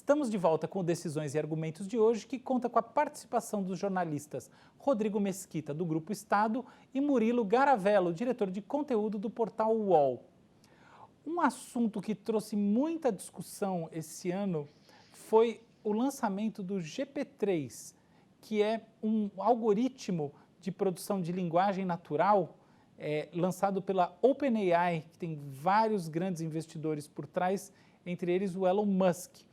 Estamos de volta com o Decisões e Argumentos de hoje, que conta com a participação dos jornalistas Rodrigo Mesquita, do Grupo Estado, e Murilo Garavello, diretor de conteúdo do portal UOL. Um assunto que trouxe muita discussão esse ano foi o lançamento do GPT-3, que é um algoritmo de produção de linguagem natural lançado pela OpenAI, que tem vários grandes investidores por trás, entre eles o Elon Musk.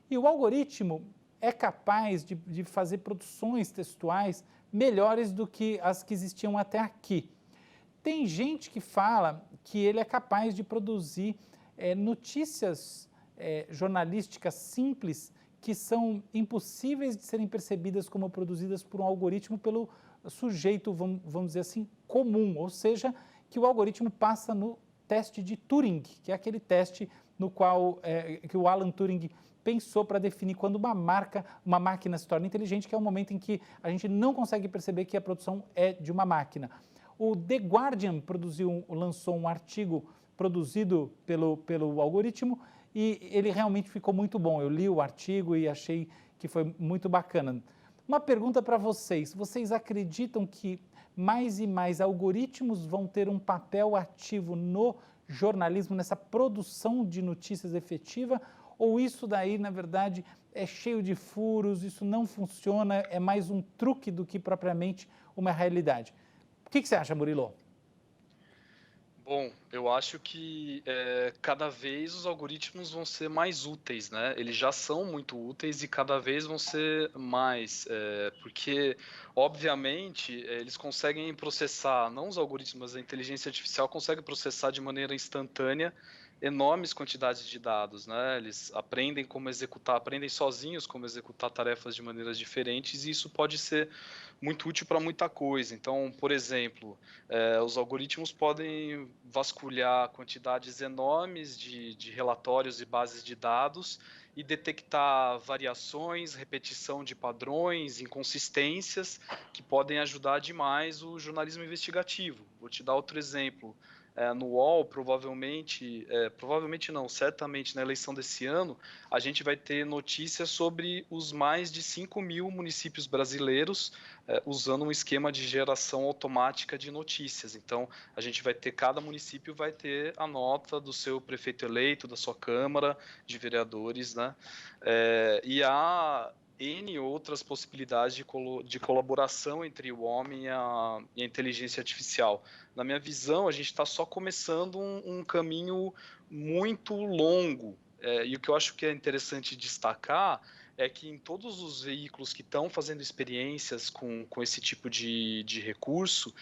E o algoritmo é capaz de fazer produções textuais melhores do que as que existiam até aqui. Tem gente que fala que ele é capaz de produzir notícias jornalísticas simples que são impossíveis de serem percebidas como produzidas por um algoritmo pelo sujeito, vamos dizer assim, comum, ou seja, que o algoritmo passa no teste de Turing, que é aquele teste no qual que o Alan Turing pensou para definir quando uma máquina se torna inteligente, que é o momento em que a gente não consegue perceber que a produção é de uma máquina. O The Guardian lançou um artigo produzido pelo algoritmo e ele realmente ficou muito bom. Eu li o artigo e achei que foi muito bacana. Uma pergunta para vocês: vocês acreditam que mais e mais algoritmos vão ter um papel ativo no jornalismo, nessa produção de notícias efetiva? Ou isso daí, na verdade, é cheio de furos, isso não funciona, é mais um truque do que propriamente uma realidade? O que você acha, Murilo? Bom, eu acho que cada vez os algoritmos vão ser mais úteis, né? Eles já são muito úteis e cada vez vão ser mais, porque, obviamente, eles conseguem processar, não os algoritmos, mas a inteligência artificial consegue processar de maneira instantânea enormes quantidades de dados, né? Eles aprendem sozinhos como executar tarefas de maneiras diferentes e isso pode ser muito útil para muita coisa. Então, por exemplo, os algoritmos podem vasculhar quantidades enormes de relatórios e bases de dados e detectar variações, repetição de padrões, inconsistências que podem ajudar demais o jornalismo investigativo. Vou te dar outro exemplo. No UOL, provavelmente não, certamente na eleição desse ano, a gente vai ter notícias sobre os mais de 5.000 municípios brasileiros usando um esquema de geração automática de notícias. Então, a gente vai ter, cada município vai ter a nota do seu prefeito eleito, da sua Câmara de Vereadores, né? E há N outras possibilidades de colaboração entre o homem e a inteligência artificial. Na minha visão, a gente está só começando um caminho muito longo. E o que eu acho que é interessante destacar é que em todos os veículos que estão fazendo experiências com esse tipo de recurso,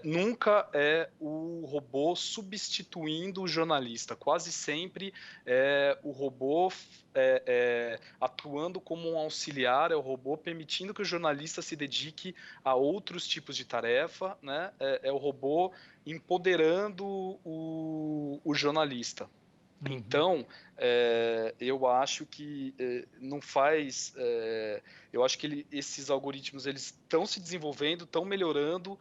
nunca é o robô substituindo o jornalista. Quase sempre é o robô atuando como um auxiliar, é o robô permitindo que o jornalista se dedique a outros tipos de tarefa, né? É o robô empoderando o jornalista. Então, eu acho que não faz... eu acho que esses algoritmos eles estão se desenvolvendo, estão melhorando,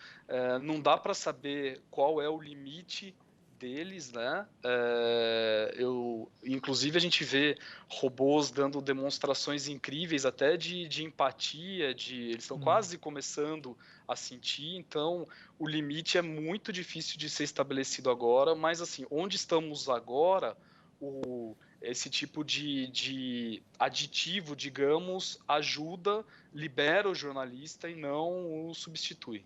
não dá para saber qual é o limite deles, né? Inclusive, a gente vê robôs dando demonstrações incríveis até de empatia, eles estão quase começando a sentir, então o limite é muito difícil de ser estabelecido agora, mas assim, onde estamos agora... esse tipo de aditivo, digamos, libera o jornalista e não o substitui.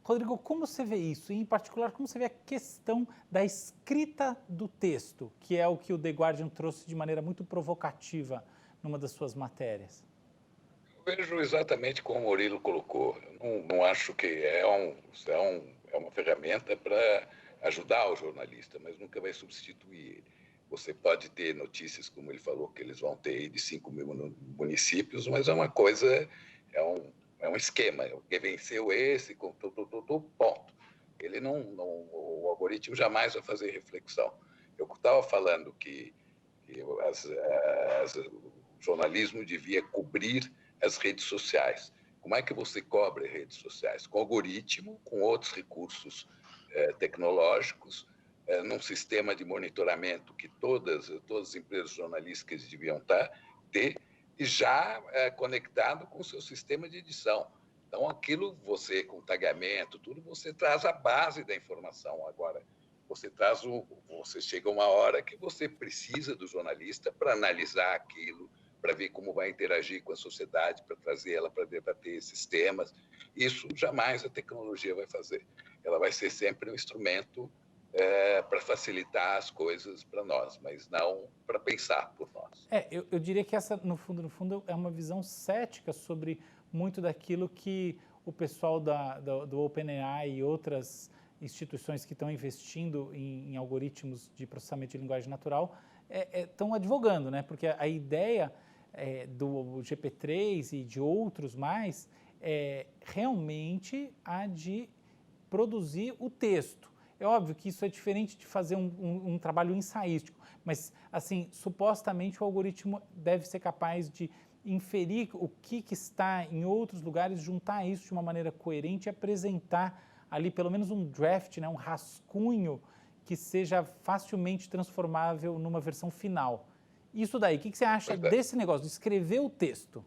Rodrigo, como você vê isso? E, em particular, como você vê a questão da escrita do texto, que é o que o The Guardian trouxe de maneira muito provocativa numa das suas matérias? Eu vejo exatamente como o Murilo colocou. Eu não acho que é uma ferramenta para ajudar o jornalista, mas nunca vai substituir ele. Você pode ter notícias, como ele falou, que eles vão ter de 5.000 municípios, mas é uma coisa, é um esquema. Quem venceu esse, ponto. O algoritmo jamais vai fazer reflexão. Eu estava falando que o jornalismo devia cobrir as redes sociais. Como é que você cobre redes sociais? Com algoritmo, com outros recursos tecnológicos, num sistema de monitoramento que todas as empresas jornalísticas deviam estar, ter e já conectado com o seu sistema de edição. Então, aquilo você, com tagamento, tudo, você traz a base da informação. Agora, você chega uma hora que você precisa do jornalista para analisar aquilo, para ver como vai interagir com a sociedade, para trazer ela para debater esses temas. Isso jamais a tecnologia vai fazer. Ela vai ser sempre um instrumento para facilitar as coisas para nós, mas não para pensar por nós. Eu diria que essa, no fundo, é uma visão cética sobre muito daquilo que o pessoal do OpenAI e outras instituições que estão investindo em algoritmos de processamento de linguagem natural estão advogando, né? Porque a ideia do GP3 e de outros mais é realmente a de produzir o texto. É óbvio que isso é diferente de fazer um trabalho ensaístico, mas, assim, supostamente o algoritmo deve ser capaz de inferir o que está em outros lugares, juntar isso de uma maneira coerente e apresentar ali pelo menos um draft, né, um rascunho que seja facilmente transformável numa versão final. Isso daí, o que você acha desse negócio, de escrever o texto?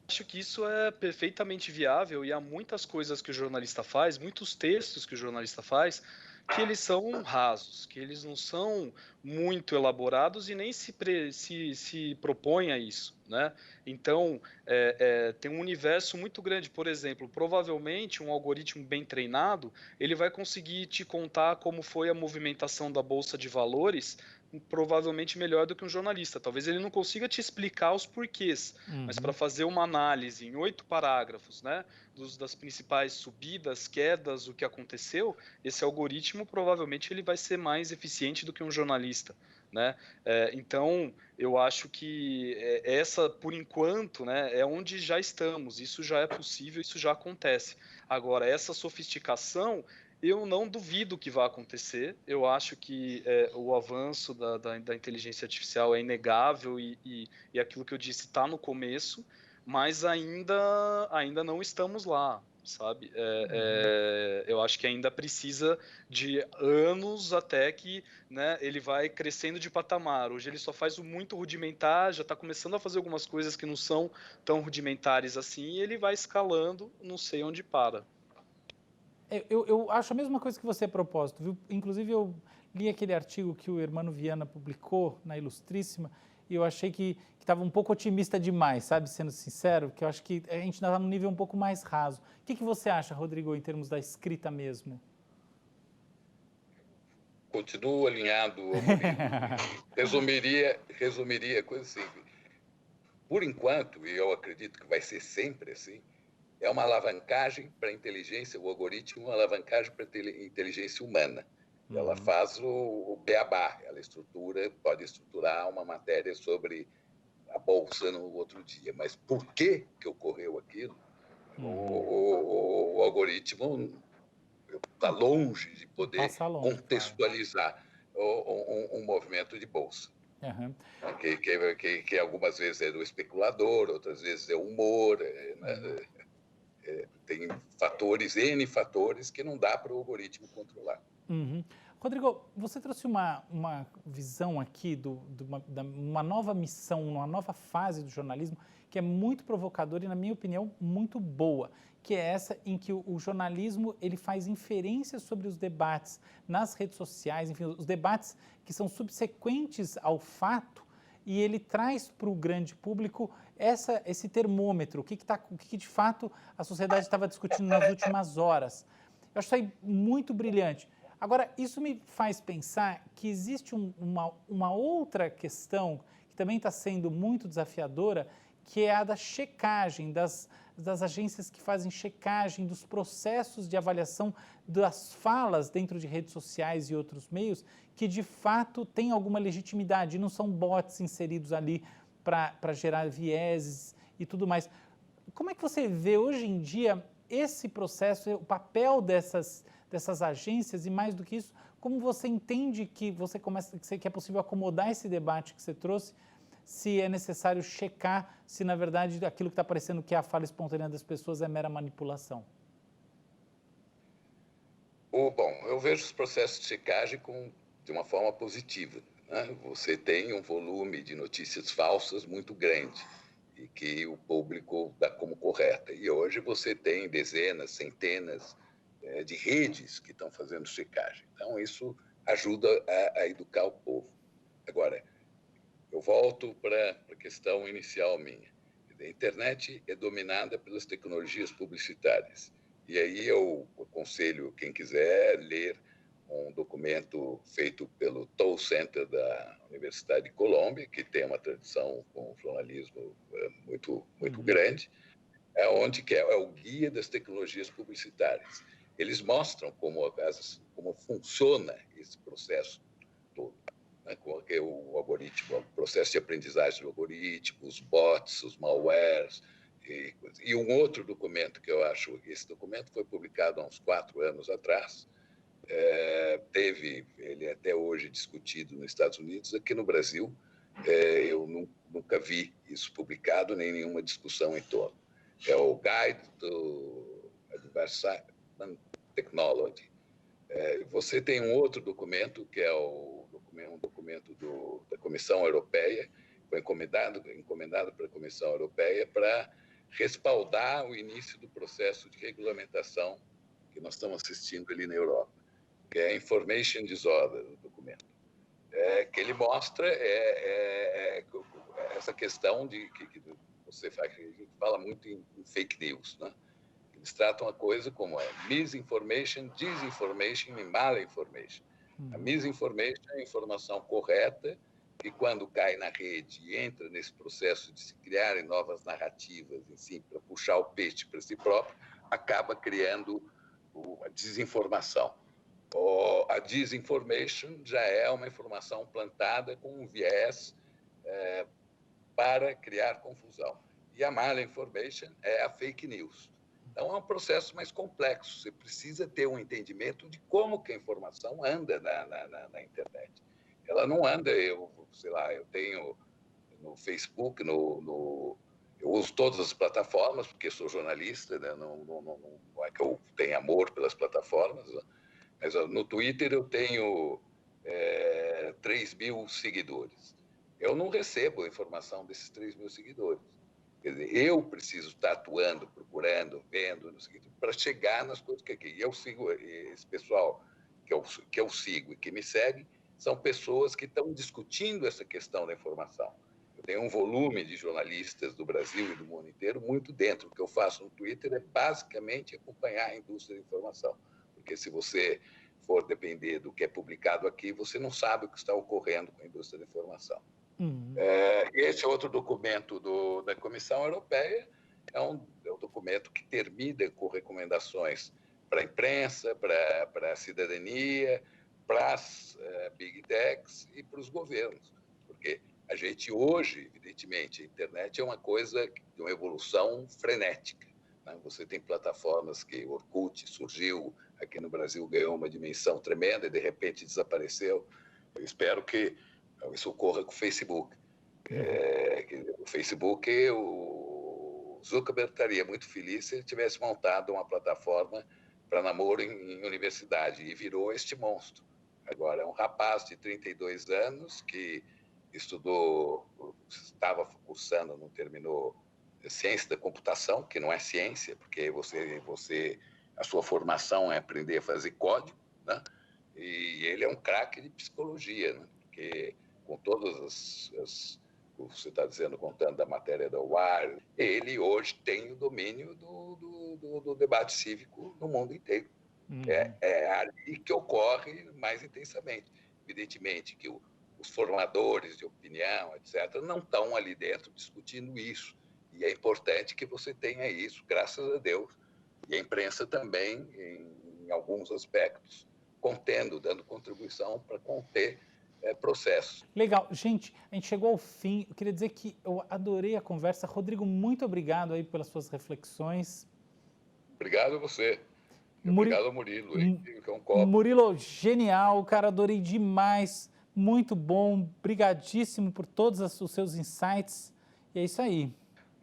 Acho que isso é perfeitamente viável e há muitas coisas que o jornalista faz, muitos textos que o jornalista faz, que eles são rasos, que eles não são muito elaborados e nem se propõem a isso, né? Então, tem um universo muito grande. Por exemplo, provavelmente um algoritmo bem treinado, ele vai conseguir te contar como foi a movimentação da Bolsa de Valores, provavelmente melhor do que um jornalista. Talvez ele não consiga te explicar os porquês, mas para fazer uma análise em 8 parágrafos, né, das principais subidas, quedas, o que aconteceu, esse algoritmo provavelmente ele vai ser mais eficiente do que um jornalista, né? Então, eu acho que essa, por enquanto, né, é onde já estamos. Isso já é possível, isso já acontece. Agora, essa sofisticação eu não duvido que vai acontecer. Eu acho que o avanço da inteligência artificial é inegável e aquilo que eu disse está no começo, mas ainda não estamos lá, sabe? Eu acho que ainda precisa de anos até que, né, ele vai crescendo de patamar. Hoje ele só faz o muito rudimentar, já está começando a fazer algumas coisas que não são tão rudimentares assim, e ele vai escalando, não sei onde para. Eu acho a mesma coisa que você a propósito, viu? Inclusive, eu li aquele artigo que o Hermano Viana publicou na Ilustríssima e eu achei que estava um pouco otimista demais, sabe? Sendo sincero, que eu acho que a gente ainda está num nível um pouco mais raso. O que você acha, Rodrigo, em termos da escrita mesmo? Continuo alinhado ao Murilo. Resumiria a coisa simples. Por enquanto, e eu acredito que vai ser sempre assim, é uma alavancagem para a inteligência, o algoritmo é uma alavancagem para a inteligência humana. Ela faz o beabá, ela pode estruturar uma matéria sobre a bolsa no outro dia, mas por que ocorreu aquilo? O algoritmo está longe de poder contextualizar um movimento de bolsa. Uhum. Que algumas vezes é do especulador, outras vezes é humor, tem N fatores que não dá para o algoritmo controlar. Rodrigo, você trouxe uma visão aqui de uma nova missão, uma nova fase do jornalismo que é muito provocadora e, na minha opinião, muito boa, que é essa em que o jornalismo ele faz inferências sobre os debates nas redes sociais, enfim, os debates que são subsequentes ao fato, e ele traz para o grande público esse termômetro, o que de fato a sociedade estava discutindo nas últimas horas. Eu acho isso aí muito brilhante. Agora, isso me faz pensar que existe uma outra questão que também está sendo muito desafiadora, que é a da checagem, das agências que fazem checagem dos processos de avaliação das falas dentro de redes sociais e outros meios, que de fato têm alguma legitimidade, não são bots inseridos ali para gerar vieses e tudo mais. Como é que você vê hoje em dia esse processo, o papel dessas agências e, mais do que isso, como você entende que que é possível acomodar esse debate que você trouxe, se é necessário checar se, na verdade, aquilo que está parecendo que é a fala espontânea das pessoas é mera manipulação? Bom, eu vejo os processos de checagem de uma forma positiva. né, você tem um volume de notícias falsas muito grande e que o público dá como correta. E hoje você tem dezenas, centenas de redes que estão fazendo checagem. Então, isso ajuda a educar o povo. Agora, eu volto para a questão inicial minha. A internet é dominada pelas tecnologias publicitárias. E aí eu aconselho quem quiser ler um documento feito pelo Toll Center da Universidade de Colômbia, que tem uma tradição com jornalismo muito grande, onde que é o guia das tecnologias publicitárias. Eles mostram como funciona esse processo todo, né? Como é o algoritmo, o processo de aprendizagem do algoritmo, os bots, os malwares. E um outro documento que eu acho, esse documento foi publicado há uns 4 anos atrás, ele é até hoje discutido nos Estados Unidos. Aqui no Brasil, eu nunca vi isso publicado, nem nenhuma discussão em torno. É o Guide to Advanced Technology. Você tem um outro documento, que é um documento da Comissão Europeia, foi encomendado para a Comissão Europeia para respaldar o início do processo de regulamentação que nós estamos assistindo ali na Europa, que é Information Disorder, o documento. Que ele mostra essa questão de que você faz, a gente fala muito em fake news, né? Eles tratam a coisa como misinformation, disinformation e malinformation. A misinformation é a informação correta que, quando cai na rede e entra nesse processo de se criarem novas narrativas em si, para puxar o peixe para si próprio, acaba criando a desinformação. A disinformation já é uma informação plantada com um viés para criar confusão. E a malinformation é a fake news. Então, é um processo mais complexo. Você precisa ter um entendimento de como que a informação anda na internet. Ela não anda, eu tenho no Facebook, eu uso todas as plataformas, porque sou jornalista, né? Não é que eu tenha amor pelas plataformas, né? Mas no Twitter eu tenho 3.000 seguidores. Eu não recebo a informação desses 3.000 seguidores. Quer dizer, eu preciso estar atuando, procurando, vendo, para chegar nas coisas que aqui. E eu sigo esse pessoal que eu sigo e que me segue, são pessoas que estão discutindo essa questão da informação. Eu tenho um volume de jornalistas do Brasil e do mundo inteiro muito dentro. O que eu faço no Twitter é basicamente acompanhar a indústria da informação. Porque se você for depender do que é publicado aqui, você não sabe o que está ocorrendo com a indústria da informação. Esse outro documento da Comissão Europeia é um documento que termina com recomendações para a imprensa, para a cidadania, para as big techs e para os governos. Porque a gente hoje, evidentemente, a internet é uma coisa de uma evolução frenética, né? Você tem plataformas que o Orkut surgiu, aqui no Brasil ganhou uma dimensão tremenda e de repente desapareceu. Eu espero que isso ocorra com o Facebook. O Facebook, o Zuckerberg estaria muito feliz se ele tivesse montado uma plataforma para namoro em universidade, e virou este monstro. Agora, é um rapaz de 32 anos que estava cursando, não terminou, ciência da computação, que não é ciência, porque a sua formação é aprender a fazer código, né? E ele é um craque de psicologia, né? Porque com todas você está dizendo, contando da matéria da Wired, ele hoje tem o domínio do debate cívico no mundo inteiro. É ali que ocorre mais intensamente. Evidentemente que os formadores de opinião, etc., não estão ali dentro discutindo isso. E é importante que você tenha isso, graças a Deus. E a imprensa também, em alguns aspectos, dando contribuição para conter processos. Legal. Gente, a gente chegou ao fim. Eu queria dizer que eu adorei a conversa. Rodrigo, muito obrigado aí pelas suas reflexões. Obrigado a você. Obrigado ao Murilo, que é um copo. Murilo, genial, cara, adorei demais. Muito bom. Brigadíssimo por todos os seus insights. E é isso aí.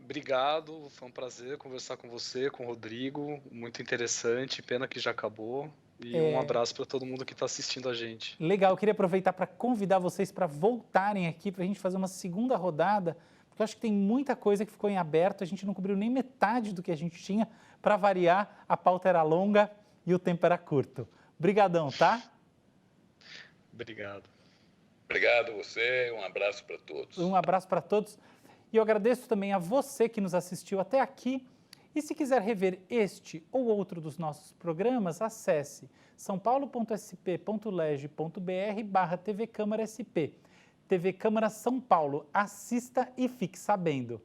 Obrigado, foi um prazer conversar com você, com o Rodrigo, muito interessante, pena que já acabou. E um abraço para todo mundo que está assistindo a gente. Legal, eu queria aproveitar para convidar vocês para voltarem aqui para a gente fazer uma segunda rodada, porque eu acho que tem muita coisa que ficou em aberto, a gente não cobriu nem metade do que a gente tinha. Para variar, a pauta era longa e o tempo era curto. Obrigadão, tá? Obrigado. Obrigado a você, um abraço para todos. Um abraço para todos. E eu agradeço também a você que nos assistiu até aqui. E se quiser rever este ou outro dos nossos programas, acesse sãopaulo.sp.leg.br/TV Câmara SP. TV Câmara São Paulo. Assista e fique sabendo.